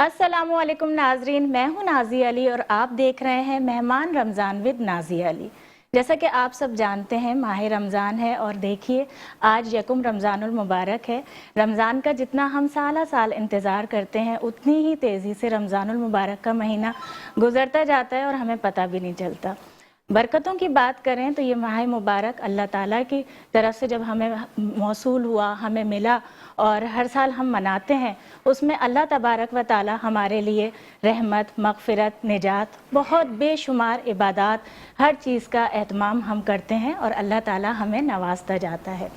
السلام علیکم ناظرین، میں ہوں نازیہ علی اور آپ دیکھ رہے ہیں مہمان رمضان ود نازیہ علی۔ جیسا کہ آپ سب جانتے ہیں ماہ رمضان ہے اور دیکھیے آج یکم رمضان المبارک ہے۔ رمضان کا جتنا ہم سالہ سال انتظار کرتے ہیں اتنی ہی تیزی سے رمضان المبارک کا مہینہ گزرتا جاتا ہے اور ہمیں پتہ بھی نہیں چلتا۔ برکتوں کی بات کریں تو یہ ماہ مبارک اللہ تعالیٰ کی طرف سے جب ہمیں موصول ہوا، ہمیں ملا اور ہر سال ہم مناتے ہیں، اس میں اللہ تبارک و تعالیٰ ہمارے لیے رحمت، مغفرت، نجات، بہت بے شمار عبادات، ہر چیز کا اہتمام ہم کرتے ہیں اور اللہ تعالیٰ ہمیں نوازتا جاتا ہے۔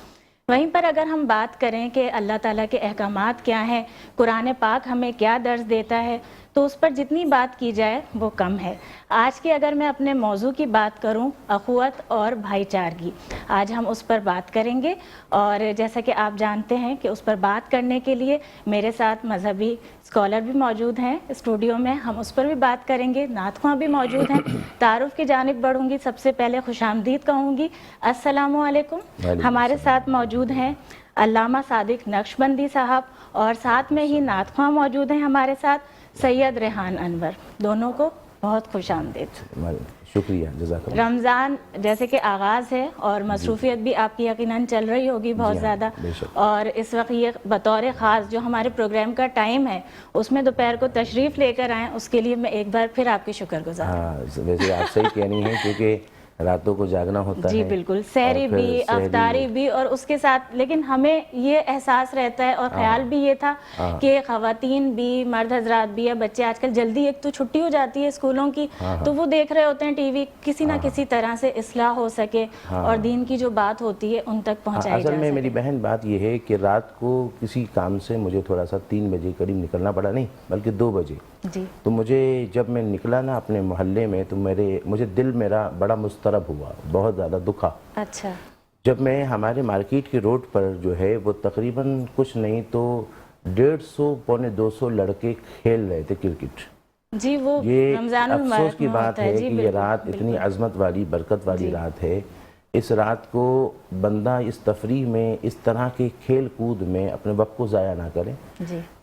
وہیں پر اگر ہم بات کریں کہ اللہ تعالیٰ کے احکامات کیا ہیں، قرآن پاک ہمیں کیا درس دیتا ہے، تو اس پر جتنی بات کی جائے وہ کم ہے۔ آج کی اگر میں اپنے موضوع کی بات کروں، اخوت اور بھائی چارگی، آج ہم اس پر بات کریں گے اور جیسا کہ آپ جانتے ہیں کہ اس پر بات کرنے کے لیے میرے ساتھ مذہبی اسکالر بھی موجود ہیں اسٹوڈیو میں، ہم اس پر بھی بات کریں گے، نعت خواں بھی موجود ہیں۔ تعارف کی جانب بڑھوں گی، سب سے پہلے خوش آمدید کہوں گی، السلام علیکم۔ ہمارے ساتھ موجود ہیں علامہ صادق نقشبندی صاحب اور ساتھ میں ہی نعت خواں موجود ہیں ہمارے ساتھ سید ریحان انور۔ دونوں کو بہت خوش آمدید۔ شکریہ، جزاک اللہ۔ رمضان جیسے کہ آغاز ہے اور مصروفیت بھی آپ کی یقیناً چل رہی ہوگی بہت زیادہ، اور اس وقت یہ بطور خاص جو ہمارے پروگرام کا ٹائم ہے اس میں دوپہر کو تشریف لے کر آئیں، اس کے لیے میں ایک بار پھر آپ کی شکر گزار ہوں۔ ویسے آپ صحیح کہنی ہیں کیونکہ راتوں کو جاگنا ہوتا ہے، جی بالکل، سحری بھی، افطاری بھی، اور اس کے ساتھ لیکن ہمیں یہ احساس رہتا ہے اور خیال بھی یہ تھا کہ خواتین بھی، مرد حضرات بھی، یا بچے آج کل جلدی ایک تو چھٹی ہو جاتی ہے اسکولوں کی تو وہ دیکھ رہے ہوتے ہیں ٹی وی، کسی نہ کسی طرح سے اصلاح ہو سکے اور دین کی جو بات ہوتی ہے ان تک پہنچائی جا اصل میں سکے۔ میری بہن بات یہ ہے کہ رات کو کسی کام سے مجھے تھوڑا سا 3 بجے قریب نکلنا پڑا، نہیں بلکہ 2 بجے، تو مجھے جب میں نکلا نا اپنے محلے میں تو مجھے دل میرا بڑا مضطرب ہوا، بہت زیادہ دکھا۔ اچھا، جب میں ہمارے مارکیٹ کی روڈ پر جو ہے وہ تقریباً کچھ نہیں تو 150 پونے 200 لڑکے کھیل رہے تھے کرکٹ۔ جی وہ یہ رمضان افسوس کی بات ہے کہ یہ رات بالکل اتنی عظمت والی، برکت والی رات ہے، اس رات کو بندہ اس تفریح میں، اس طرح کے کھیل کود میں اپنے وقت کو ضائع نہ کرے۔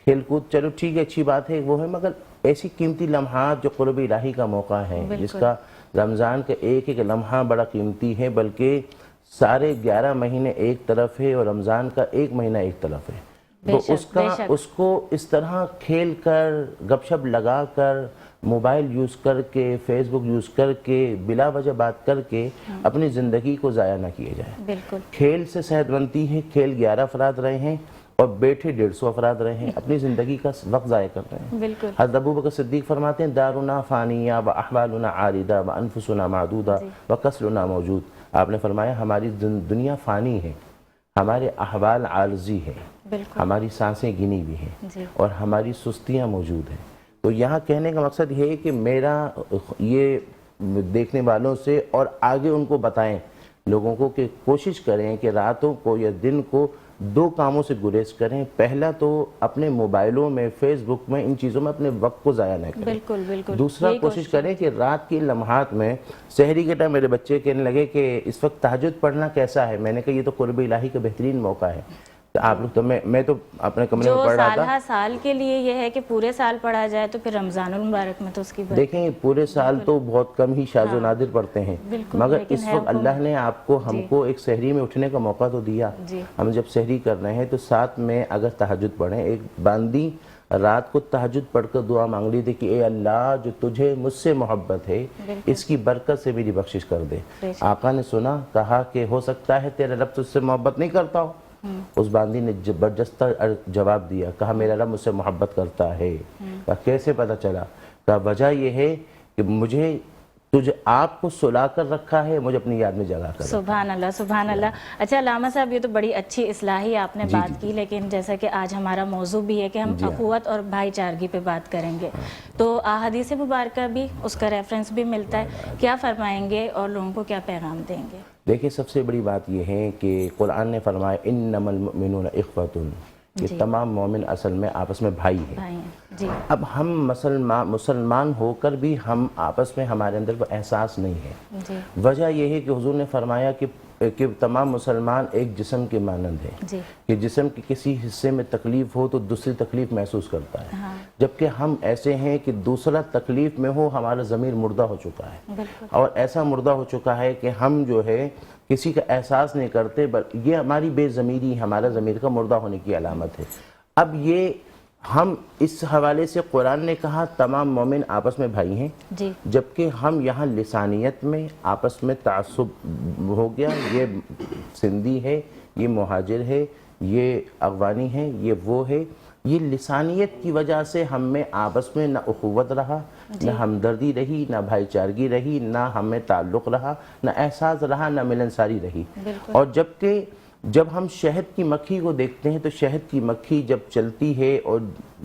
کھیل کود چلو ٹھیک ہے، اچھی بات ہے وہ ہے، مگر ایسی قیمتی لمحات جو قرب الہی کا موقع ہے، جس کا رمضان کا ایک ایک لمحہ بڑا قیمتی ہے، بلکہ سارے 11 مہینے ایک طرف ہے اور رمضان کا ایک مہینہ ایک طرف ہے، تو اس کو اس طرح کھیل کر، گپ شپ لگا کر، موبائل یوز کر کے، فیس بک یوز کر کے، بلا وجہ بات کر کے اپنی زندگی کو ضائع نہ کیے جائے۔ کھیل سے صحت بنتی ہے، کھیل 11 افراد رہے ہیں اور بیٹھے 150 افراد رہے ہیں، اپنی زندگی کا وقت ضائع کر رہے ہیں۔ حضرت ابوبکر صدیق فرماتے ہیں دارنا فانیہ و احوالنا عارضہ و انفسنا معدودہ و کسلنا موجود۔ آپ نے فرمایا ہماری دنیا فانی ہے، ہمارے احوال عارضی ہے، ہماری سانسیں گنی بھی ہیں اور ہماری سستیاں موجود ہیں۔ تو یہاں کہنے کا مقصد یہ ہے کہ میرا یہ دیکھنے والوں سے اور آگے ان کو بتائیں لوگوں کو کہ کوشش کریں کہ راتوں کو یا دن کو 2 کاموں سے گریز کریں۔ پہلا تو اپنے موبائلوں میں، فیس بک میں، ان چیزوں میں اپنے وقت کو ضائع نہ کریں۔ دوسرا کوشش کریں کہ رات کی لمحات میں، سحری کے ٹائم میرے بچے کہنے لگے کہ اس وقت تہجد پڑھنا کیسا ہے، میں نے کہا یہ تو قرب الہی کا بہترین موقع ہے۔ آپ لوگ تو میں تو اپنے کمرے میں پڑھ رہا تھا۔ سال کے لیے یہ ہے کہ پورے سال پڑھا جائے تو پھر رمضان المبارک میں تو اس کی بات دیکھیں، پورے سال تو بہت کم ہی شاذ و نادر پڑھتے ہیں، مگر اس وقت اللہ نے ہم کو ایک سحری میں اٹھنے کا موقع تو دیا۔ ہم جب سحری کر رہے ہیں تو ساتھ میں اگر تہجد پڑھیں، ایک باندی رات کو تہجد پڑھ کر دعا مانگ لی تھی کہ اے اللہ جو تجھے مجھ سے محبت ہے اس کی برکت سے میری بخشش کر دے۔ آقا نے سنا، کہا کہ ہو سکتا ہے تیرا رب تجھ سے محبت نہیں کرتا ہو۔ اس باندی نے برجستہ جواب دیا، کہا میرا رب مجھ سے محبت کرتا ہے۔ کہا کیسے پتہ چلا؟ کہا وجہ یہ ہے کہ مجھے آپ کو سلا کر رکھا ہے، مجھے اپنی یاد میں جگہ کر۔ سبحان اللہ، سبحان اللہ۔ اچھا علامہ صاحب، یہ تو بڑی اچھی اصلاحی آپ نے بات کی، لیکن جیسا کہ آج ہمارا موضوع بھی ہے کہ ہم اخوت اور بھائی چارگی پہ بات کریں گے، تو احادیث مبارکہ بھی اس کا ریفرنس بھی ملتا ہے، کیا فرمائیں گے اور لوگوں کو کیا پیغام دیں گے؟ دیکھیں، سب سے بڑی بات یہ ہے کہ قرآن نے فرمایا انما المؤمنون اخوۃ، کہ تمام مومن اصل میں آپس میں بھائی ہیں۔ اب ہم مسلمان ہو کر بھی ہم آپس میں ہمارے اندر وہ احساس نہیں ہے۔ وجہ یہ ہے کہ حضور نے فرمایا کہ تمام مسلمان ایک جسم کے مانند ہیں، کہ جسم کے کسی حصے میں تکلیف ہو تو دوسری تکلیف محسوس کرتا ہے۔ جبکہ ہم ایسے ہیں کہ دوسرا تکلیف میں ہو ہمارا ضمیر مردہ ہو چکا ہے، اور ایسا مردہ ہو چکا ہے کہ ہم جو ہے کسی کا احساس نہیں کرتے، یہ ہماری بے ضمیری، ہمارا ضمیر کا مردہ ہونے کی علامت ہے۔ اب یہ ہم اس حوالے سے قرآن نے کہا تمام مومن آپس میں بھائی ہیں، جبکہ ہم یہاں لسانیت میں آپس میں تعصب ہو گیا، یہ سندھی ہے، یہ مہاجر ہے، یہ افغانی ہے، یہ وہ ہے۔ یہ لسانیت کی وجہ سے ہم میں آپس میں نہ اخوت رہا، نہ ہمدردی رہی، نہ بھائی چارگی رہی، نہ ہمیں تعلق رہا، نہ احساس رہا، نہ ملنساری رہی۔ اور جبکہ جب ہم شہد کی مکھی کو دیکھتے ہیں تو شہد کی مکھی جب چلتی ہے اور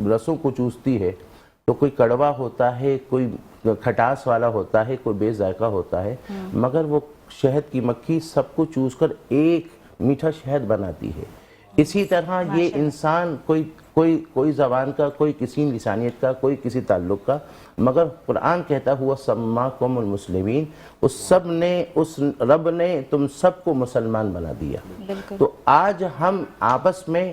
رسوں کو چوستی ہے تو کوئی کڑوا ہوتا ہے، کوئی کھٹاس والا ہوتا ہے، کوئی بے ذائقہ ہوتا ہے، مگر وہ شہد کی مکھی سب کو چوس کر ایک میٹھا شہد بناتی ہے۔ اسی طرح یہ انسان کوئی زبان کا، کوئی کسی لسانیت کا، کوئی کسی تعلق کا، مگر قرآن کہتا ہوا سماکم المسلمین، اس رب نے تم سب کو مسلمان بنا دیا۔ تو آج ہم آپس میں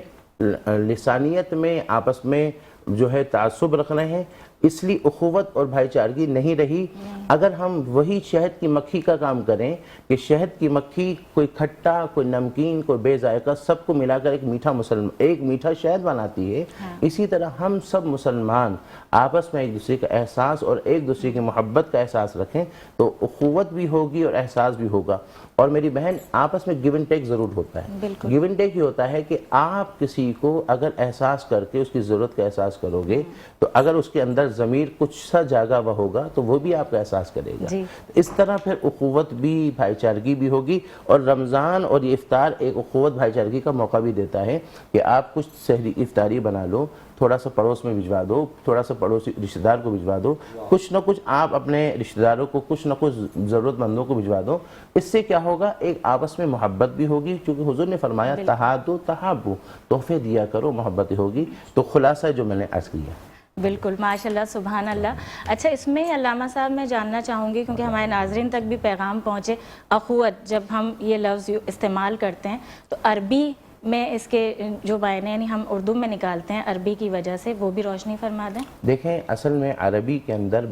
لسانیت میں آپس میں جو ہے تعصب رکھ رہے ہیں، اس لیے اخوت اور بھائی چارگی نہیں رہی۔ اگر ہم وہی شہد کی مکھی کا کام کریں کہ شہد کی مکھی کوئی کھٹا، کوئی نمکین، کوئی بے ذائقہ، سب کو ملا کر ایک میٹھا شہد بناتی ہے، اسی طرح ہم سب مسلمان آپس میں ایک دوسرے کا احساس اور ایک دوسرے کی محبت کا احساس رکھیں تو اخوت بھی ہوگی اور احساس بھی ہوگا۔ اور میری بہن آپس میں گیو اینڈ ٹیک ضرور ہوتا ہے۔ گیو اینڈ ٹیک یہ ہوتا ہے کہ آپ کسی کو اگر احساس کر کے اس کی ضرورت کا احساس کرو گے تو اگر اس کے اندر ضمیر کچھ سا جاگا ہوا ہوگا تو وہ بھی آپ کا احساس کرے گا۔ اس طرح پھر اخوت بھی، بھائی چارگی بھی ہوگی، اور رمضان اور یہ افطار ایک اخوت بھائی چارگی کا موقع بھی دیتا ہے کہ آپ کچھ سحری افطاری بنا لو، تھوڑا سا پڑوس میں بھجوا دو، تھوڑا سا پڑوسی رشتہ دار کو بھجوا دو، کچھ نہ کچھ آپ اپنے رشتہ داروں کو، کچھ نہ کچھ ضرورت مندوں کو بھجوا دو۔ اس سے کیا ہوگا؟ ایک آپس میں محبت بھی ہوگی، کیونکہ حضور نے فرمایا تہادو تحابو، تحفے دیا کرو، محبت ہوگی۔ تو خلاصہ جو میں نے عرض کیا۔ بالکل، ماشاءاللہ، سبحان اللہ۔ اچھا، اس میں علامہ صاحب میں جاننا چاہوں گی، کیونکہ ہمارے ناظرین تک بھی پیغام پہنچے، اخوت جب ہم یہ لفظ استعمال کرتے ہیں تو عربی میں اس کے جو معنی یعنی ہم اردو میں نکالتے ہیں عربی کی وجہ سے، وہ بھی روشنی فرما دیں۔ دیکھیں، اصل میں عربی کے اندر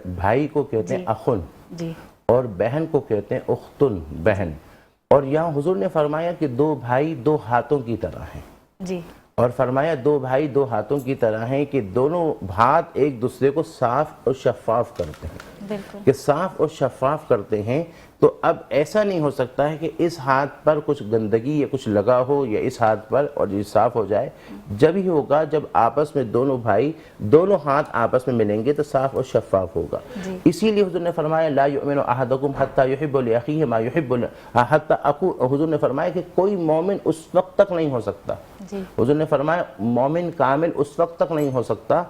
بھائی کو کہتے ہیں اخن، اور بہن کو کہتے ہیں اختن، بہن۔ اور یہاں حضور نے فرمایا کہ دو بھائی دو ہاتھوں کی طرح ہیں، اور فرمایا دو بھائی دو ہاتھوں کی طرح ہیں کہ دونوں ہاتھ ایک دوسرے کو صاف اور شفاف کرتے ہیں، کہ صاف اور شفاف کرتے ہیں۔ تو اب ایسا نہیں ہو سکتا ہے کہ اس ہاتھ پر کچھ گندگی یا کچھ لگا ہو یا اس ہاتھ پر اور یہ صاف ہو جائے۔ جب ہی ہوگا جب آپس میں دونوں بھائی دونوں ہاتھ آپس میں ملیں گے تو صاف اور شفاف ہوگا۔ اسی لیے حضور نے فرمایا لا یؤمن احدکم حتی یحب لاخیہ ما یحب حتی اکون، حضور نے فرمایا کہ کوئی مومن اس وقت تک نہیں ہو سکتا، حضور نے فرمایا مومن کامل اس وقت تک نہیں ہو سکتا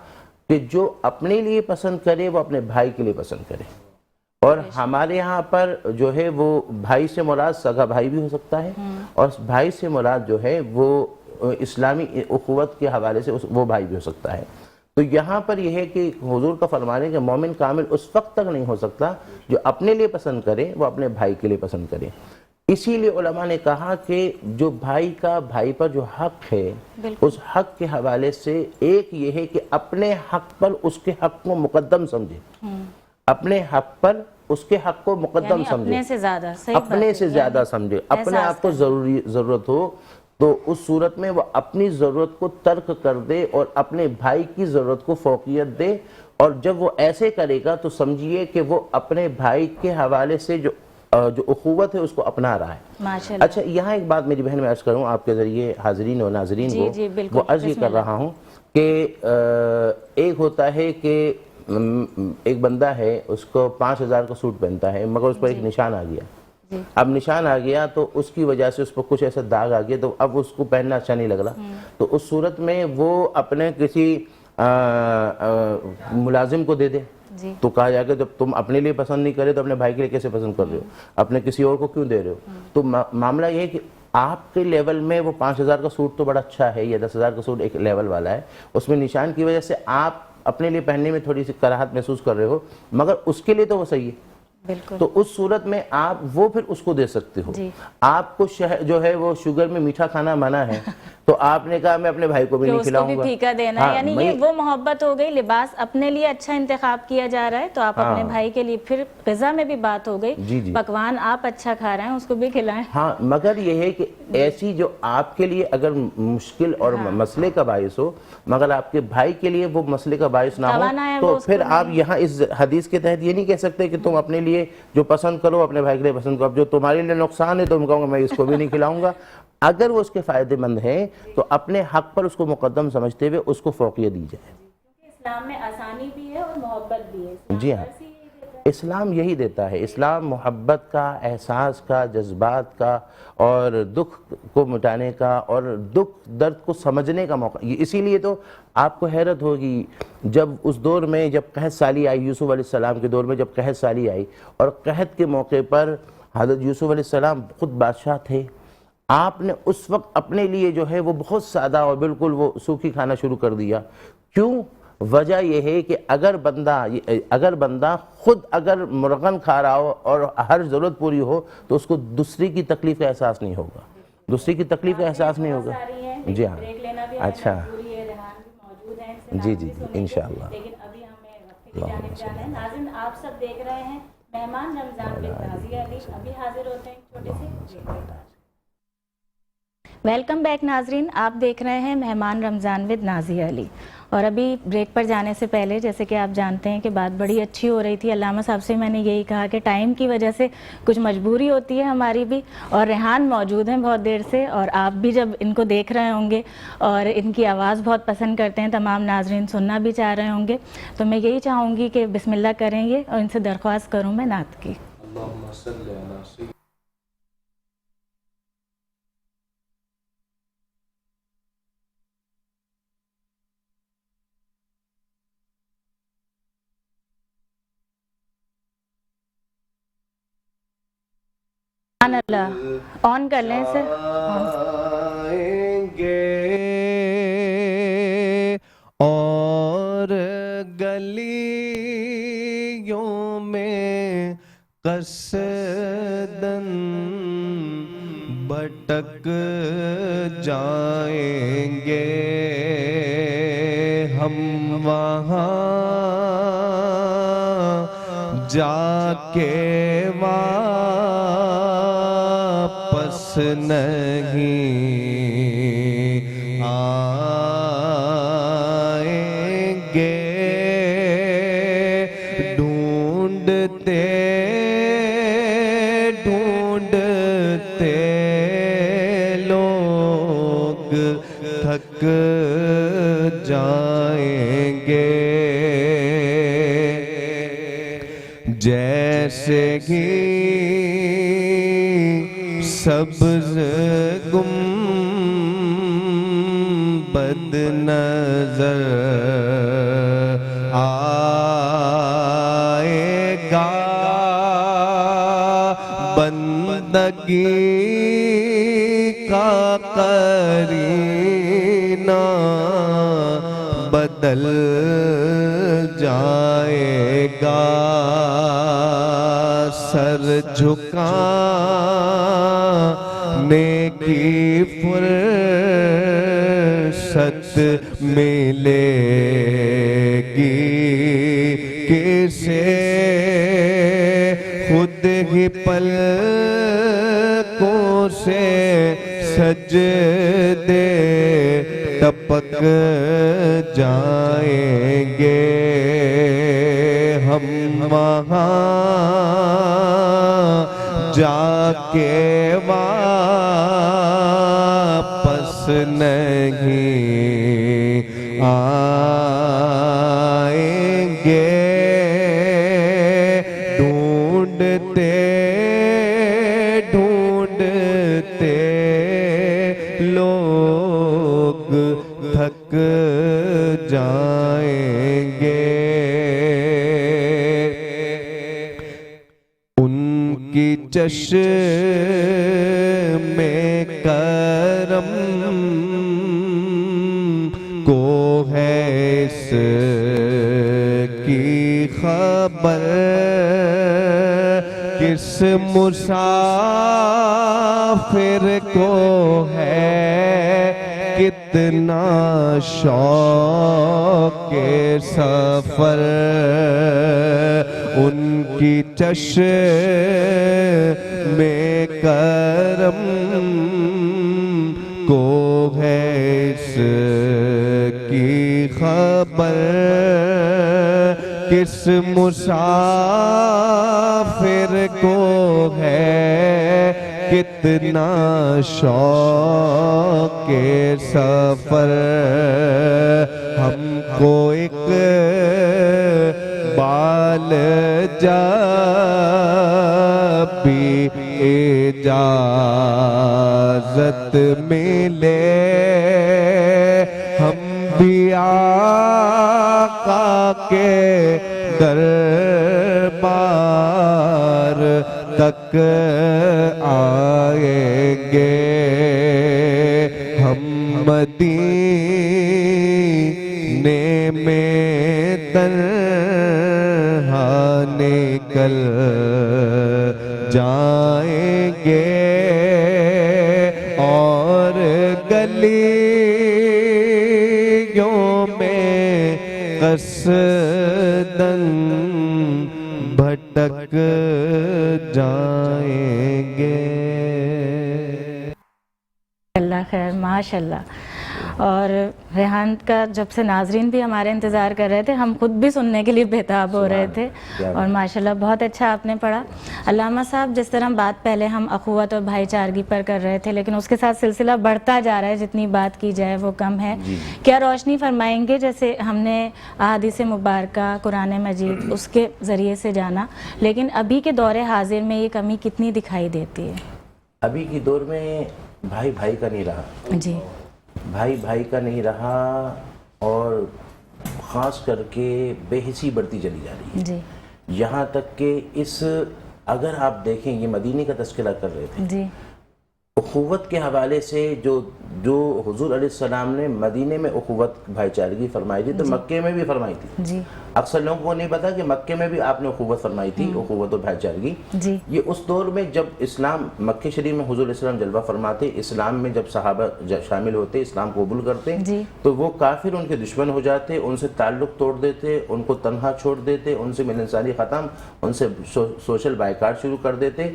کہ جو اپنے لیے پسند کرے وہ اپنے بھائی کے لیے پسند کرے۔ اور ہمارے ہاں پر جو ہے وہ بھائی سے مراد سگا بھائی بھی ہو سکتا ہے، اور بھائی سے مراد جو ہے وہ اسلامی اخوت کے حوالے سے وہ بھائی بھی ہو سکتا ہے۔ تو یہاں پر یہ ہے کہ حضور کا فرمانے کہ مومن کامل اس وقت تک نہیں ہو سکتا جو اپنے لیے پسند کرے وہ اپنے بھائی کے لیے پسند کرے۔ اسی لیے علماء نے کہا کہ جو بھائی کا بھائی پر جو حق ہے اس حق کے حوالے سے ایک یہ ہے کہ اپنے حق پر اس کے حق کو مقدم سمجھے، اپنے حق پر اس کے حق کو مقدم سمجھے، اپنے سے زیادہ سمجھے۔ اپنے آپ کو ضرورت ہو تو اس صورت میں وہ اپنی ضرورت کو ترک کر دے اور اپنے بھائی کی ضرورت کو فوقیت دے، اور جب وہ ایسے کرے گا تو سمجھیے کہ وہ اپنے بھائی کے حوالے سے جو اخوت ہے اس کو اپنا رہا ہے۔ اچھا، یہاں ایک بات میری بہن میں عرض کروں آپ کے ذریعے حاضرین و ناظرین کو، وہ عرض یہ کر رہا ہوں کہ ایک ہوتا ہے کہ ایک بندہ ہے اس کو 5000 کا سوٹ پہنتا ہے مگر اس پر ایک نشان آ گیا، اب نشان آ گیا تو اس کی وجہ سے اس پر کچھ ایسا داغ آ گیا تو اب اس کو پہننا اچھا نہیں لگ رہا، تو اس صورت میں وہ اپنے کسی ملازم کو دے دے تو کہا جائے کہ جب تم اپنے لیے پسند نہیں کرے تو اپنے بھائی کے لیے کیسے پسند کر رہے ہو، اپنے کسی اور کو کیوں دے رہے ہو؟ تو معاملہ یہ ہے کہ آپ کے لیول میں وہ 5000 کا سوٹ تو بڑا اچھا ہے یا 10000 کا سوٹ ایک لیول والا ہے، اس میں نشان کی وجہ سے آپ اپنے لیے پہننے میں تھوڑی سی کراہت محسوس کر رہے ہو مگر اس کے لیے تو وہ صحیح ہے، تو اس صورت میں آپ وہ پھر اس کو دے سکتے ہو۔ آپ کو جو ہے وہ شوگر میں میٹھا کھانا منع ہے تو آپ نے کہا میں اپنے بھائی کو بھی نہیں اس کو کھلاؤں بھی گا. پھیکا دینا ہے, یعنی یہ وہ محبت ہو گئی. لباس اپنے لیے اچھا انتخاب کیا جا رہا ہے تو آپ اپنے بھائی کے لیے, پھر غذا میں بھی بات ہو گئی, پکوان آپ اچھا کھا رہے ہیں اس کو بھی کھلائیں. ہاں, مگر یہ ہے کہ ایسی جو آپ کے لیے اگر مشکل اور مسئلے کا باعث ہو, مگر آپ کے بھائی کے لیے وہ مسئلے کا باعث نہ ہو, تو پھر آپ یہاں اس حدیث کے تحت یہ نہیں کہہ سکتے کہ تم اپنے لیے جو پسند کرو اپنے بھائی کے لیے پسند کرو. اب جو تمہارے لیے نقصان ہے تو میں کہوں گا میں اس کو بھی نہیں کھلاؤں گا. اگر وہ اس کے فائدے مند ہیں تو اپنے حق پر اس کو مقدم سمجھتے ہوئے اس کو فوقیت دی جائے. اسلام میں آسانی بھی ہے اور محبت بھی ہے. جی ہاں, اسلام یہی دیتا ہے. اسلام محبت کا, احساس کا, جذبات کا اور دکھ کو مٹانے کا اور دکھ درد کو سمجھنے کا موقع. اسی لیے تو آپ کو حیرت ہوگی جب اس دور میں جب قحط سالی آئی, یوسف علیہ السلام کے دور میں جب قحط سالی آئی اور قحط کے موقع پر حضرت یوسف علیہ السلام خود بادشاہ تھے, آپ نے اس وقت اپنے لیے جو ہے وہ بہت سادہ اور بالکل وہ سوکھی کھانا شروع کر دیا. کیوں؟ وجہ یہ ہے کہ اگر بندہ خود اگر مرغن کھا رہا ہو اور ہر ضرورت پوری ہو تو اس کو دوسری کی تکلیف کا احساس نہیں ہوگا, دوسری کی تکلیف کا احساس نہیں ہوگا. جی ہاں, اچھا, جی جی جی انشاءاللہ. لیکن ابھی ہمیں وقت کی جانب جانا ہے. ناظرین آپ سب دیکھ رہے ہیں مہمان رمضان ود نازیہ علی. ابھی حاضر ہوتے ہیں چھوٹے سے بریک کے بعد. ویلکم بیک ناظرین, آپ دیکھ رہے ہیں مہمان رمضان ود نازیہ علی. اور ابھی بریک پر جانے سے پہلے جیسے کہ آپ جانتے ہیں کہ بات بڑی اچھی ہو رہی تھی. علامہ صاحب سے میں نے یہی کہا کہ ٹائم کی وجہ سے کچھ مجبوری ہوتی ہے ہماری بھی, اور ریحان موجود ہیں بہت دیر سے, اور آپ بھی جب ان کو دیکھ رہے ہوں گے اور ان کی آواز بہت پسند کرتے ہیں, تمام ناظرین سننا بھی چاہ رہے ہوں گے, تو میں یہی چاہوں گی کہ بسم اللہ کریں گے اور ان سے درخواست کروں میں نعت کی. اللہ آن کر لیں اسے. آئیں گے اور گلیوں میں قصداً بھٹک جائیں گے, ہم وہاں جا کے واپس نہیں آئیں گے. ڈھونڈتے ڈھونڈتے لوگ تھک جائیں گے, جیسے ہی سبز گنبد نظر آئے گا, بندگی کا قرینہ بدل جائے گا. سر جھکانے کی فرصت ملے گی کسے, خود ہی پلکوں سے سجدے ٹپک جائیں گے. ہم وہاں جا کے واپس نہیں آئیں گے. ڈھونڈتے ڈھونڈتے لوگ تھک جائیں گے. ان کی چشم کرم کو ہے اس کی خبر, کس مسافر کو ہے کتنا شوق کے سفر ان کی چشم میں کرم کو ہے اس کی خبر، کس مسافر کو ہے کتنا شوق کے سفر، ہم کو ایک بال جب بھی اجازت ملے ہم بھی آقا کے دربار تک آئیں گے، ہم مدینے میں تنہا نکل جائیں گے اور گلیوں میں قصداً بھٹک جائیں گے۔ اللہ خیر، ماشاء اللہ۔ اور ریحان کا جب سے ناظرین بھی ہمارے انتظار کر رہے تھے، ہم خود بھی سننے کے لیے بےتاب ہو رہے تھے، اور ماشاءاللہ بہت اچھا آپ نے پڑھا۔ علامہ صاحب، جس طرح بات پہلے ہم اخوت اور بھائی چارگی پر کر رہے تھے، لیکن اس کے ساتھ سلسلہ بڑھتا جا رہا ہے، جتنی بات کی جائے وہ کم ہے۔ کیا روشنی فرمائیں گے؟ جیسے ہم نے احادیث مبارکہ، قرآن مجید اس کے ذریعے سے جانا، لیکن ابھی کے دور حاضر میں یہ کمی کتنی دکھائی دیتی ہے؟ ابھی کے دور میں بھائی بھائی کا نہیں رہا، جی، بھائی بھائی کا نہیں رہا، اور خاص کر کے بے حسی بڑھتی چلی جا رہی ہے۔ جی یہاں تک کہ اگر آپ دیکھیں، یہ مدینے کا تذکرہ کر رہے تھے، جی اخوت کے حوالے سے جو حضور علیہ السلام نے مدینے میں اخوت بھائی چارگی فرمائی تھی، تو مکے میں بھی فرمائی تھی۔ جی، اکثر لوگوں کو نہیں پتا کہ مکے میں بھی آپ نے اخوت فرمائی تھی، اخوت و بھائی چارگی۔ جی، یہ اس دور میں جب اسلام مکہ شریف میں حضور علیہ السلام جلوہ فرماتے، اسلام میں جب صحابہ شامل ہوتے، اسلام قبول کرتے، جی، تو وہ کافر ان کے دشمن ہو جاتے، ان سے تعلق توڑ دیتے، ان کو تنہا چھوڑ دیتے، ان سے ملنسانی ختم، ان سے سوشل بائیکاٹ شروع کر دیتے۔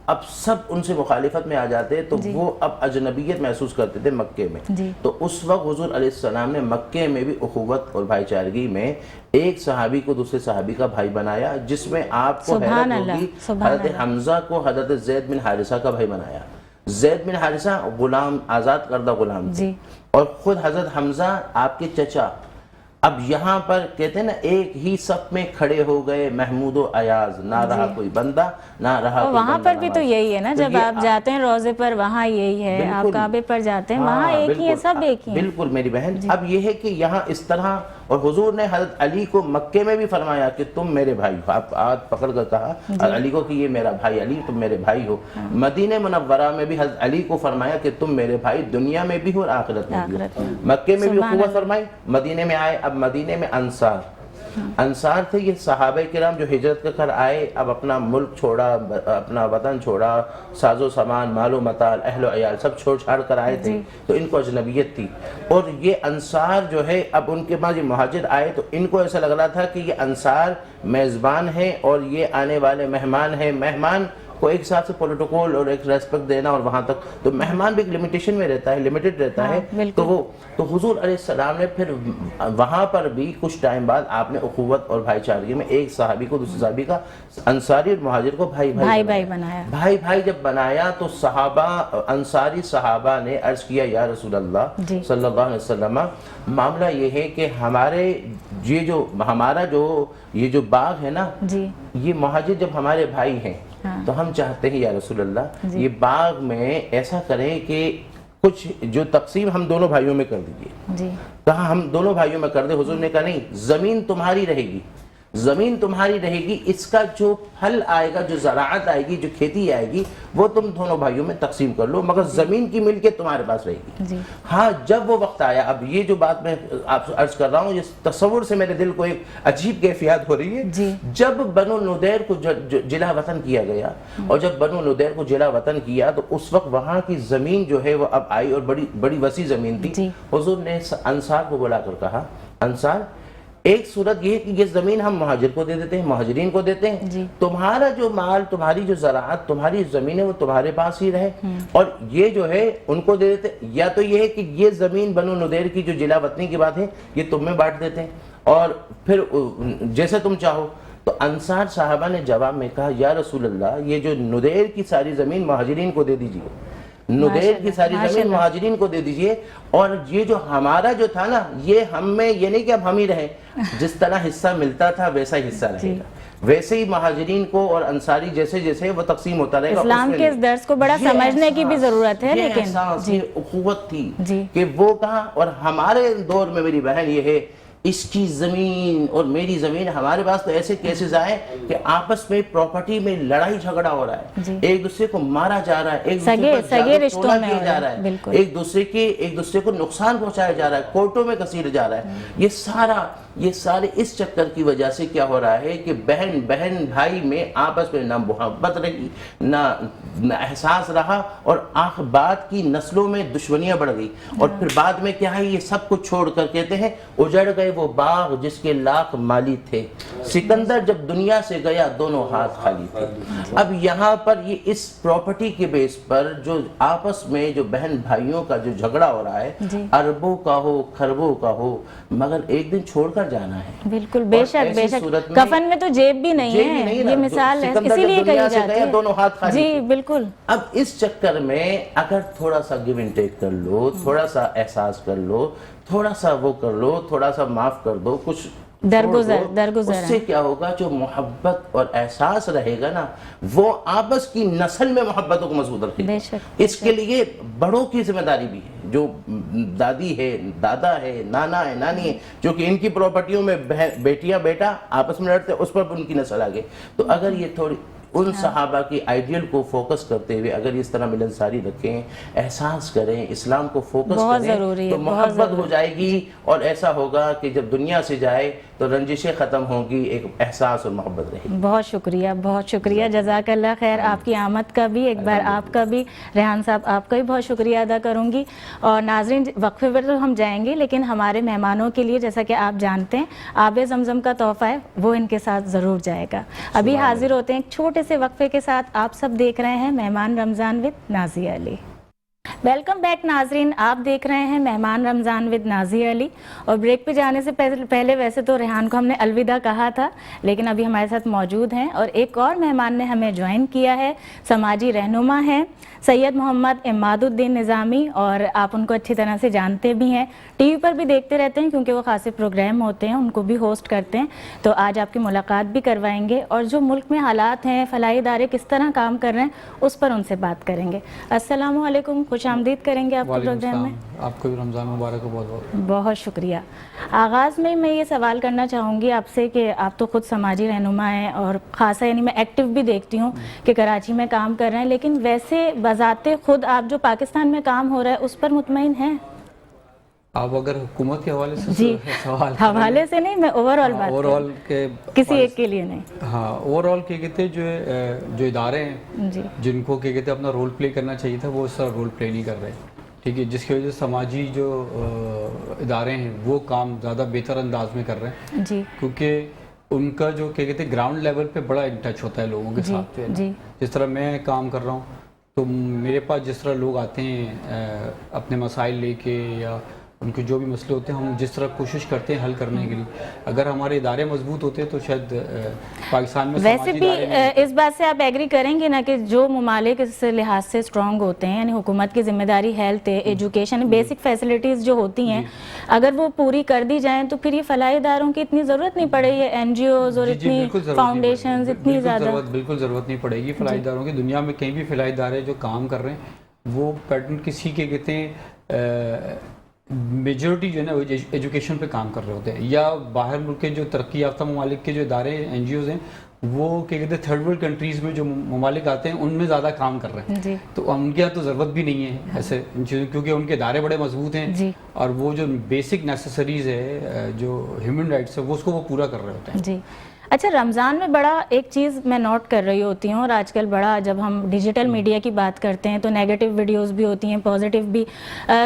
اب سب ان سے مخالفت میں آ جاتے، تو وہ اب اجنبیت محسوس کرتے تھے مکے میں۔ تو اس وقت حضور علیہ السلام نے مکے میں بھی اخوت اور بھائی چارگی میں ایک صحابی کو دوسرے صحابی کا بھائی بنایا، جس میں آپ کو حیرت ہوگی، حضرت حمزہ کو حضرت زید بن حارثہ کا بھائی بنایا۔ زید بن حارثہ غلام، آزاد کردہ غلام تھے، اور خود حضرت حمزہ آپ کے چچا۔ اب یہاں پر کہتے ہیں نا، ایک ہی صف میں کھڑے ہو گئے محمود و ایاز، نہ رہا کوئی بندہ، نہ رہا کوئی وہاں بندہ پر بھی تو یہی ہے نا، جب آپ جاتے ہیں روضے پر، وہاں یہی ہے، آپ کعبے پر جاتے ہیں، وہاں ایک ہی ہے، سب ایک ہی ہیں۔ بالکل میری بہن، اب یہ ہے کہ یہاں اس طرح، اور حضور نے حضرت علی کو مکے میں بھی فرمایا کہ تم میرے بھائی ہو، آپ ہاتھ پکڑ کر کہا علی کو کہ یہ میرا بھائی علی، تم میرے بھائی ہو۔ مدینہ منورہ میں بھی حضرت علی کو فرمایا کہ تم میرے بھائی دنیا میں بھی ہو اور آخرت میں بھی ہو۔ مکے میں بھی اخوت فرمائی، مدینے میں آئے، اب مدینے میں انصار تھے، یہ صحابہ کرام جو ہجرت کر کر آئے، اب اپنا ملک چھوڑا، اپنا وطن چھوڑا، ساز و سامان، مال و متاع، اہل و عیال سب چھوڑ چھاڑ کر آئے تھے، تو ان کو اجنبیت تھی۔ اور یہ انصار جو ہے، اب ان کے پاس یہ مہاجر آئے، تو ان کو ایسا لگ رہا تھا کہ یہ انصار میزبان ہیں، اور یہ آنے والے مہمان ہیں، مہمان کو ایک ساتھ سے پروٹوکول اور ایک ریسپیکٹ دینا، اور وہاں تک تو مہمان بھی ایک لمیٹیشن میں رہتا ہے، لمیٹڈ رہتا ہے۔ تو حضور علیہ السلام نے پھر وہاں پر بھی کچھ ٹائم بعد آپ نے اخوت اور بھائی چارگی میں ایک صحابی کو دوسرے صحابی کا، انصاری اور مہاجر کو بھائی بنایا۔ بھائی جب بنایا، تو انصاری صحابہ نے عرض کیا، یا رسول اللہ صلی اللہ علیہ وسلم، معاملہ یہ ہے کہ ہمارا جو باغ ہے نا، یہ مہاجر جب ہمارے بھائی ہیں، تو ہم چاہتے ہیں یا رسول اللہ، یہ باغ میں ایسا کریں کہ کچھ جو تقسیم ہم دونوں بھائیوں میں کر دیجئے۔ کہا ہم دونوں بھائیوں میں کر دیں۔ حضور نے کہا نہیں، زمین تمہاری رہے گی، زمین تمہاری رہے گی, اس کا جو پھل آئے گا, جو زراعت آئے گی, جو کھیتی آئے گی, وہ تم دونوں بھائیوں میں تقسیم کر لو, مگر زمین کی ملکیت تمہارے پاس رہے گی. ہاں جب وہ وقت آیا, اب یہ جو بات میں آپ عرض کر رہا ہوں, یہ تصور سے میرے دل کو ایک عجیب کیفیت ہو رہی ہے. جب بنو نضیر کو جلا وطن کیا گیا, اور جب بنو نضیر کو جلا وطن کیا, تو اس وقت وہاں کی زمین جو ہے وہ اب آئی, اور بڑی وسیع زمین تھی. حضور نے انصار کو بلا کر کہا, انصار ایک صورت یہ ہے کہ یہ زمین ہم مہاجر کو دے دیتے ہیں, مہاجرین کو دیتے ہیں, تمہارا جو مال, تمہاری جو زراعت, تمہاری زمین ہے وہ تمہارے پاس ہی رہے, اور یہ جو ہے ان کو دے دیتے. یا تو یہ ہے کہ یہ زمین بنو نضیر کی جو جلا وطنی کی بات ہے یہ تم میں بانٹ دیتے ہیں, اور پھر جیسے تم چاہو. تو انصار صحابہ نے جواب میں کہا, یا رسول اللہ, یہ جو نضیر کی ساری زمین مہاجرین کو دے دیجیے, نضیر کی ساری زمین مہاجرین کو دے دیجئے, اور یہ جو ہمارا جو تھا نا, یہ ہم میں, یہ نہیں کہ اب ہم ہی رہیں, جس طرح حصہ ملتا تھا ویسا ہی حصہ رہے گا, ویسے ہی مہاجرین کو اور انصاری جیسے وہ تقسیم ہوتا رہے گا. اسلام کے اس درس کو بڑا سمجھنے کی بھی ضرورت ہے, لیکن یہ احساس, یہ اخوت تھی کہ وہ کہاں, اور ہمارے دور میں میری بہن یہ ہے, اس کی زمین اور میری زمین, ہمارے پاس تو ایسے کیسز آئے کہ آپس میں پراپرٹی میں لڑائی جھگڑا ہو رہا ہے, ایک دوسرے کو مارا جا رہا ہے, ایک دوسرے کو جادو ٹونا کیا جا رہا ہے, ایک دوسرے کو نقصان پہنچایا جا رہا ہے, کورٹوں میں کسیڑا جا رہا ہے. یہ سارے اس چکر کی وجہ سے کیا ہو رہا ہے کہ بہن بھائی میں آپس میں نہ محبت رہی, نہ احساس رہا, اور بعد کی نسلوں میں دشمنیاں بڑھ گئی. اور پھر بعد میں کیا ہے, یہ سب کچھ چھوڑ کر کہتے ہیں اجڑ گئے وہ باغ جس کے لاکھ مالی تھے, سکندر جب دنیا سے گیا دونوں ہاتھ خالی تھے. اب یہاں پر یہ اس پراپرٹی کے بیس پر جو آپس میں جو بہن بھائیوں کا جو جھگڑا ہو رہا ہے, اربوں کا ہو, خربوں کا ہو, مگر ایک دن چھوڑ کر جانا ہے. بالکل, بے شک, کفن میں تو جیب بھی نہیں ہے, یہ مثال ہے, اسی لیے کہی جاتی ہے دونوں ہاتھ خالی. جی بالکل. اب اس چکر میں اگر تھوڑا سا گیو اینڈ ٹیک کر لو, تھوڑا سا احساس کر لو, تھوڑا سا وہ کر لو, تھوڑا سا معاف کر دو, کچھ درگزر, اس سے کیا ہوگا, جو محبت اور احساس رہے گا نا, وہ آپس کی نسل میں محبتوں کو مضبوط رکھے گا. اس کے لیے بڑوں کی ذمہ داری بھی ہے, جو دادی ہے, دادا ہے, نانا ہے, نانی ہے, جو کہ ان کی پراپرٹیوں میں بیٹیاں بیٹا آپس میں لڑتے, اس پر ان کی نسل آگے. تو اگر یہ تھوڑی ان صحابہ کی آئیڈیل کو فوکس کرتے ہوئے اگر اس طرح ملنساری رکھیں, احساس کریں, اسلام کو فوکس کریں, تو محبت ہو جائے گی, اور ایسا ہوگا کہ جب دنیا سے جائے تو رنجشیں ختم ہوں گی, ایک احساس اور محبت رہے گی. بہت شکریہ, جزاک اللہ خیر. آپ کی آمد کا بھی ایک بار آپ کا بھی, ریحان صاحب آپ کا بھی بہت شکریہ ادا کروں گی. اور ناظرین, وقفے پر تو ہم جائیں گے, لیکن ہمارے مہمانوں کے لیے جیسا کہ آپ جانتے ہیں آب زمزم کا تحفہ ہے, وہ ان کے ساتھ ضرور جائے گا. ابھی حاضر ہوتے ہیں ایک چھوٹے سے وقفے کے ساتھ. آپ سب دیکھ رہے ہیں مہمان Ramzan with Nazia Ali. Welcome back ناظرین, آپ دیکھ رہے ہیں مہمان رمضان ود نازیہ علی. اور بریک پہ جانے سے پہلے ویسے تو ریحان کو ہم نے الوداع کہا تھا, لیکن ابھی ہمارے ساتھ موجود ہیں, اور ایک اور مہمان نے ہمیں جوائن کیا ہے, سماجی رہنما ہیں سید محمد اماد الدین نظامی, اور آپ ان کو اچھی طرح سے جانتے بھی ہیں, ٹی وی پر بھی دیکھتے رہتے ہیں کیونکہ وہ خاصے پروگرام ہوتے ہیں, ان کو بھی ہوسٹ کرتے ہیں. تو آج آپ کی ملاقات بھی کروائیں گے, اور جو ملک میں حالات ہیں, فلاحی ادارے کس طرح کام کر رہے ہیں, اس پر ان سے بات کریں گے. السلام علیکم, خوش آمدید کریں گے آپ کے پروگرام میں. آپ کو بھی رمضان مبارک ہو. بہت شکریہ. آغاز میں یہ سوال کرنا چاہوں گی آپ سے کہ آپ تو خود سماجی رہنما ہیں, اور خاصا یعنی میں ایکٹیو بھی دیکھتی ہوں کہ کراچی میں کام کر رہے ہیں, لیکن ویسے بذات خود آپ جو پاکستان میں کام ہو رہا ہے اس پر مطمئن ہیں؟ آپ اگر حکومت کے حوالے سے جی, حوالے سے نہیں, میں اوور آل بات اوور آل کے کسی ایک کے لیے نہیں. ہاں, اوور آل کیا کہتے ہیں, جو ادارے ہیں جن کو کیا کہتے ہیں اپنا رول پلے کرنا چاہیے تھا, وہ اس طرح رول پلے نہیں کر رہے. ٹھیک ہے, جس کی وجہ سے سماجی جو ادارے ہیں وہ کام زیادہ بہتر انداز میں کر رہے ہیں جی, کیونکہ ان کا جو کیا کہتے ہیں گراؤنڈ لیول پہ بڑا ان ٹچ ہوتا ہے لوگوں کے ساتھ. جس طرح میں کام کر رہا ہوں تو میرے پاس جس طرح لوگ آتے ہیں اپنے مسائل لے کے, یا ان کے جو بھی مسئلے ہوتے ہیں, ہم جس طرح کوشش کرتے ہیں حل کرنے کے لیے, اگر ہمارے ادارے مضبوط ہوتے ہیں تو شاید پاکستان میں ویسے بھی اس بات سے آپ ایگری کریں گے نا کہ جو ممالک اس لحاظ سے اسٹرانگ ہوتے ہیں, یعنی حکومت کی ذمہ داری ہیلتھ, ایجوکیشن, بیسک فیسلٹیز جو ہوتی ہیں, اگر وہ پوری کر دی جائیں تو پھر یہ فلاحی اداروں کی اتنی ضرورت نہیں پڑے, یہ این جی اوز اور اتنی فاؤنڈیشنز اتنی زیادہ بالکل ضرورت نہیں پڑے گی فلاحی اداروں کی. دنیا میں کہیں بھی فلاحی ادارے جو کام کر رہے ہیں وہ پیٹرن کسی کے کہتے ہیں میجورٹی جو ہے نا وہ ایجوکیشن پہ کام کر رہے ہوتے ہیں، یا باہر ملک کے جو ترقی یافتہ ممالک کے جو ادارے این جی اوز ہیں وہ کیا کہتے ہیں تھرڈ ورلڈ کنٹریز میں جو ممالک آتے ہیں ان میں زیادہ کام کر رہے ہیں، تو ان کے یہاں تو ضرورت بھی نہیں ہے ایسے کیونکہ ان کے ادارے بڑے مضبوط ہیں اور وہ جو بیسک نیسیسریز ہے جو ہیومن رائٹس ہے وہ اس کو وہ پورا کر رہے ہوتے ہیں۔ اچھا، رمضان میں بڑا ایک چیز میں نوٹ کر رہی ہوتی ہوں، اور آج کل بڑا جب ہم ڈیجیٹل میڈیا کی بات کرتے ہیں تو نیگیٹو ویڈیوز بھی ہوتی ہیں، پازیٹیو بھی۔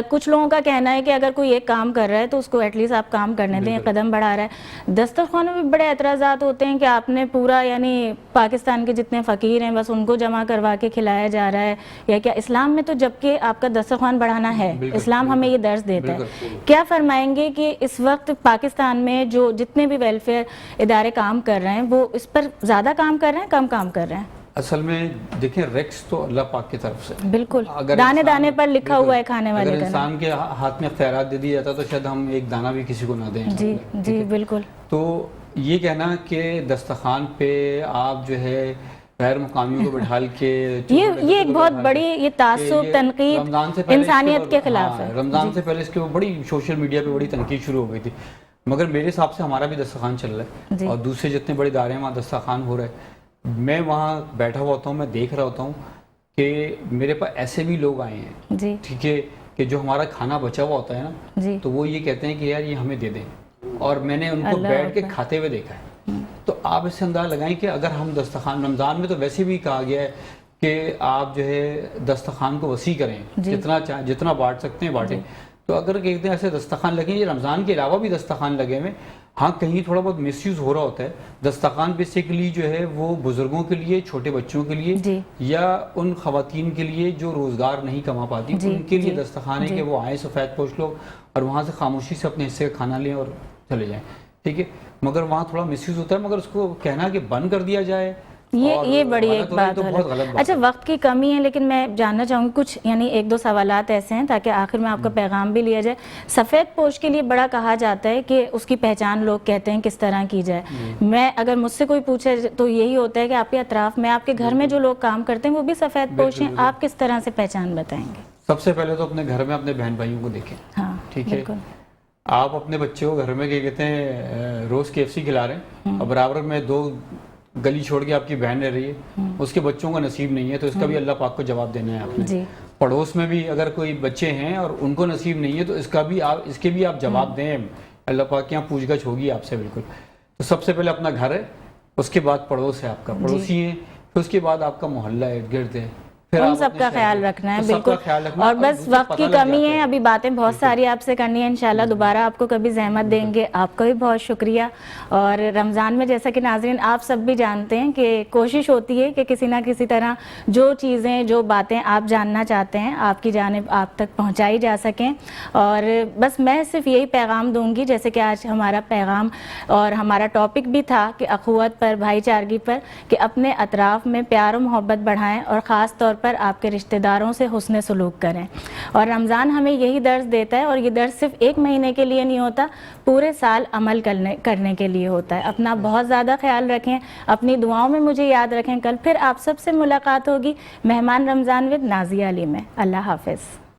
کچھ لوگوں کا کہنا ہے کہ اگر کوئی ایک کام کر رہا ہے تو اس کو ایٹ لیسٹ آپ کام کرنے دیں، قدم بڑھا رہا ہے۔ دسترخوانوں میں بڑے اعتراضات ہوتے ہیں کہ آپ نے پورا یعنی پاکستان کے جتنے فقیر ہیں بس ان کو جمع کروا کے کھلایا جا رہا ہے، یا کیا اسلام میں تو جبکہ آپ کا دسترخوان بڑھانا ہے، اسلام ہمیں یہ درس دیتا ہے۔ کیا فرمائیں گے کہ اس وقت پاکستان میں جو جتنے بھی ویلفیئر ادارے کام کر رہے ہیں وہ اس پر زیادہ کام کر رہے ہیں، کم کام کر رہے ہیں؟ اصل میں دیکھیں ریکس تو اللہ پاک کی طرف سے بالکل دانے دانے پر لکھا ہوا ہے کھانے والے کا، اگر انسان کے ہاتھ میں اختیارات دے دیا جاتا تو شاید ہم ایک دانہ بھی کسی کو نہ دیں۔ جی بالکل۔ تو یہ کہنا کہ دسترخوان پہ آپ جو ہے غیر مقامیوں کو بٹھال کے یہ ایک بہت بڑی یہ تعصب تنقید انسانیت کے خلاف ہے۔ رمضان سے پہلے اس کے بڑی سوشل میڈیا پہ بڑی تنقید شروع ہو گئی تھی، مگر میرے حساب سے ہمارا بھی دسترخوان چل رہا ہے اور دوسرے جتنے بڑے ادارے ہیں وہاں دسترخوان ہو رہا ہے۔ میں وہاں بیٹھا ہوا ہوتا ہوں، میں دیکھ رہا ہوتا ہوں کہ میرے پاس ایسے بھی لوگ آئے ہیں ٹھیک ہے کہ جو ہمارا کھانا بچا ہوا ہوتا ہے نا تو وہ یہ کہتے ہیں کہ یار یہ ہمیں دے دیں، اور میں نے ان کو بیٹھ کے کھاتے ہوئے دیکھا ہے۔ تو آپ اس سے اندازہ لگائیں کہ اگر ہم دسترخوان رمضان میں تو ویسے بھی کہا گیا ہے کہ آپ جو ہے دسترخوان کو وسیع کریں، جتنا بانٹ سکتے ہیں بانٹیں۔ تو اگر کہتے ہیں ایسے دسترخوان لگیں، یہ رمضان کے علاوہ بھی دسترخوان لگے ہوئے، ہاں کہیں تھوڑا بہت مس یوز ہو رہا ہوتا ہے۔ دسترخوان بیسیکلی جو ہے وہ بزرگوں کے لیے، چھوٹے بچوں کے لیے یا ان خواتین کے لیے جو روزگار نہیں کما پاتی ان کے لیے دسترخوان ہے کہ وہ آئیں سفید پوش لوگ اور وہاں سے خاموشی سے اپنے حصے کا کھانا لیں اور چلے جائیں، ٹھیک ہے۔ مگر وہاں تھوڑا مس یوز ہوتا ہے، مگر اس کو کہنا کہ بند کر دیا جائے یہ بڑی ایک بات ہے۔ اچھا، وقت کی کمی ہے لیکن میں جاننا چاہوں گی کچھ یعنی ایک دو سوالات ایسے ہیں تاکہ آخر میں آپ کا پیغام بھی لیا جائے۔ سفید پوش کے لیے بڑا کہا جاتا ہے کہ اس کی پہچان لوگ کہتے ہیں کس طرح کی جائے۔ میں اگر مجھ سے کوئی پوچھے تو یہی ہوتا ہے کہ آپ کے اطراف میں آپ کے گھر میں جو لوگ کام کرتے ہیں وہ بھی سفید پوش ہیں، آپ کس طرح سے پہچان بتائیں گے؟ سب سے پہلے تو اپنے گھر میں اپنے بہن بھائیوں کو دیکھیں، ہاں ٹھیک ہے۔ آپ اپنے بچے کو گھر میں کیا کہتے ہیں روز KFC کھلا رہے ہیں اور برابر میں 2 گلی چھوڑ کے آپ کی بہن رہ رہی ہے، اس کے بچوں کا نصیب نہیں ہے، تو اس کا بھی اللہ پاک کو جواب دینا ہے آپ نے۔ پڑوس میں بھی اگر کوئی بچے ہیں اور ان کو نصیب نہیں ہے تو اس کے بھی آپ جواب دیں، اللہ پاک کے یہاں پوچھ گچھ ہوگی آپ سے بالکل۔ تو سب سے پہلے اپنا گھر ہے، اس کے بعد پڑوس ہے، آپ کا پڑوسی ہیں، پھر اس کے بعد آپ کا محلہ ارد گرد ہے، ان سب کا خیال رکھنا ہے بالکل۔ اور بس وقت کی کمی ہے، ابھی باتیں بہت ساری آپ سے کرنی ہے، انشاءاللہ دوبارہ آپ کو کبھی زحمت دیں گے۔ آپ کا بھی بہت شکریہ۔ اور رمضان میں جیسا کہ ناظرین آپ سب بھی جانتے ہیں کہ کوشش ہوتی ہے کہ کسی نہ کسی طرح جو چیزیں جو باتیں آپ جاننا چاہتے ہیں آپ کی جانب آپ تک پہنچائی جا سکیں۔ اور بس میں صرف یہی پیغام دوں گی جیسے کہ آج ہمارا پیغام اور ہمارا ٹاپک بھی تھا کہ اخوت پر، بھائی چارگی پر، کہ اپنے اطراف میں پیار و محبت بڑھائیں اور خاص طور پر آپ کے رشتہ داروں سے حسن سلوک کریں۔ اور رمضان ہمیں یہی درس دیتا ہے، اور یہ درس صرف 1 مہینے کے لیے نہیں ہوتا، پورے سال عمل کرنے کے لیے ہوتا ہے۔ اپنا بہت زیادہ خیال رکھیں، اپنی دعاؤں میں مجھے یاد رکھیں۔ کل پھر آپ سب سے ملاقات ہوگی مہمان رمضان ود نازیہ علی میں۔ اللہ حافظ۔